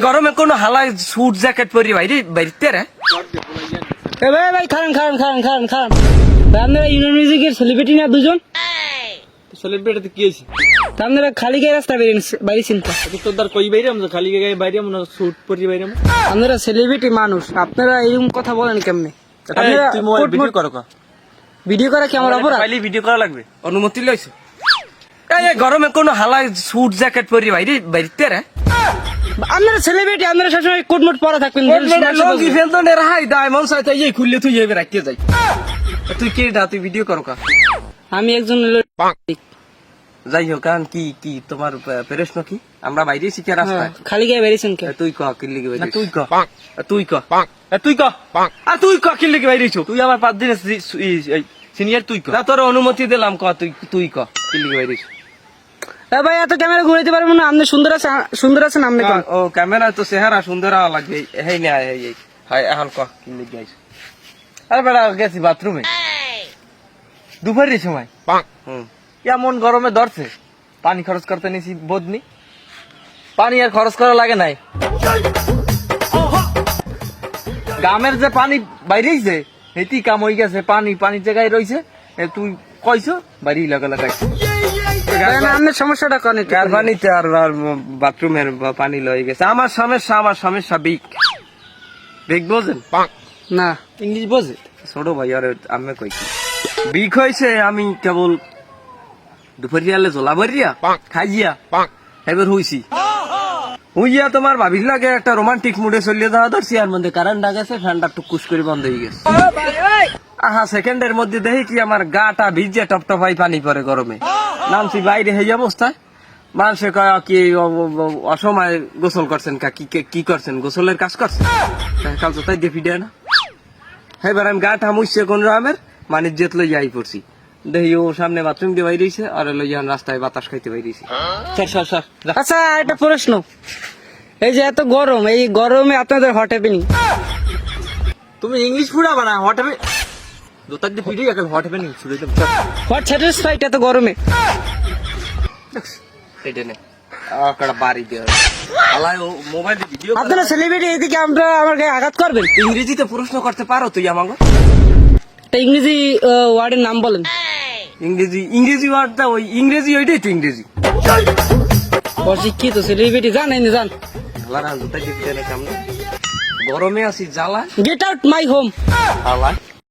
গরমে কোনো হালা স্যুট জ্যাকেট পরি বাইরে রে এ ভাই খান আপনারা ইউনিয়ন মিউজিকের সেলিব্রিটি না দুজন? সেলিব্রিটি কি হইছে? আপনারা খালি গায়ে রাস্তা বাইরেছেন তো? তোর কই বাইরে আমরা খালি গায়ে বাইরে আমরা স্যুট পরি বাইরে আপনারা সেলিব্রিটি মানুষ, আপনারা এরকম কথা বলেন কেমনে? আপনারা তুই মোবাইল ভিডিও করো কা? ভিডিও করা কি আমার অপরাধ? খালি ভিডিও করা লাগবে, অনুমতি লইছো? এই গরমে কোনো হালা স্যুট জ্যাকেট পরি বাইরে রে আপনারা সেলিব্রিটি, আপনারা সবসময় কোটমোট পরা থাকবেন। লঙ্গি ফেলতো নে রাই ডায়মন্ড সাইতে এই খুললে তুই এবে রাখতে যাই। তুই কে ডা তুই ভিডিও করো কা? আমি একজন যাই হোক কারণ কি তোমার প্রশ্ন কি? আমরা বাইরে শিখে রাস্তায় খালি গায়ে বাইরেছেন কে? তুই ক কি লিখে বাইরে? তুই ক কি লিখে বাইরেছো? তুই আমার 5 দিনের সিনিয়র তুই কর। তোর অনুমতি দিলাম ক তুই ক কি লিখে বাইরেছো? ভাই এত ক্যামেরা ঘুরাইতে পারবো না, আপনি সুন্দর আছেন আপনি। ও ক্যামেরা তো চেহারা সুন্দর লাগবে, হেই না হাই এখন ক কি লিখে আইছ? আরে বেড়া গেছি বাথরুমে দুপুরের সময় এমন গরমে ধরছে, পানি খরচ করতে নিছি বদনি, পানি আর খরচ করা লাগে নাই। গ্রামের যে পানি বাইরেছে হেতি কাম হয়ে গেছে, পানির জায়গায় রয়েছে। তুই কইছো বাইরে লাগাই আপনার সমস্যাটা কেন? কার পানিতে আর বাথরুমের পানি লয়ে গেছে। আমার সমস্যা বিগ বোঝেন না ইংলিশ বোঝে ছোট ভাই আর আমি কই কি বিগ হয়েছে। আমি কেবল দুপুরিয়ালে জোলা ভরিয়া খাইয়া এবার হুইয়া তোমার ভাবির লাগে একটা রোমান্টিক মুডে চলিয়ে যাওয়া ধরছি, আর মধ্যে কারেন্ট গেছে, ফ্যানটা টুকুস করে বন্ধ হয়ে গেছে। আহা সেকেন্ডের মধ্যে দেখি কি আমার গাটা ভিজে টপটপাই পানি পরে গরমে। নামছি বাইরে এই অবস্থায়, মানুষে কয় কি অসময় গোসল করছেন কি করছেন, গোসলের কাজ করছেন? কাল তো তাই দিয়ে ফিডে না। এবার আমি গাটা মুছছে কোন রকমের মানির জেত লই যাই পড়ছি, দেখি ও সামনে বাথরুম দিয়ে বাইরেছে আর লইয়া রাস্তায় বাতাস খাইতে বাইরেছি। সর আচ্ছা একটা প্রশ্ন, এই যে এত গরম, এই গরমে আপনাদের হট হ্যাপেনিং? তুমি ইংলিশ ফুড়াবা না, হট হবে দোতার দিয়ে ভিডিও এখন হট হবে নি ছুড়ে দেব। হোয়াট স্যাটিসফাইড এত গরমে? এটা নে আকাড়া বাড়ি দিয়ে আলাই ও মোবাইলে ভিডিও। আপনারা সেলিব্রিটি, এদিকে আমরা আমার গায়ে আঘাত করবেন? ইংরেজিতে প্রশ্ন করতে পারো তুই আমাকে? একটা ইংরেজি ওয়ার্ডের নাম বলেন। ইংরেজি ওয়ার্ডটা ওই ইংরেজি, ওইটাই তো ইংরেজি। অশিক্ষিত সেলিব্রিটি, জানেন জান গরমে আছি জ্বালা। Get out my home. আলাই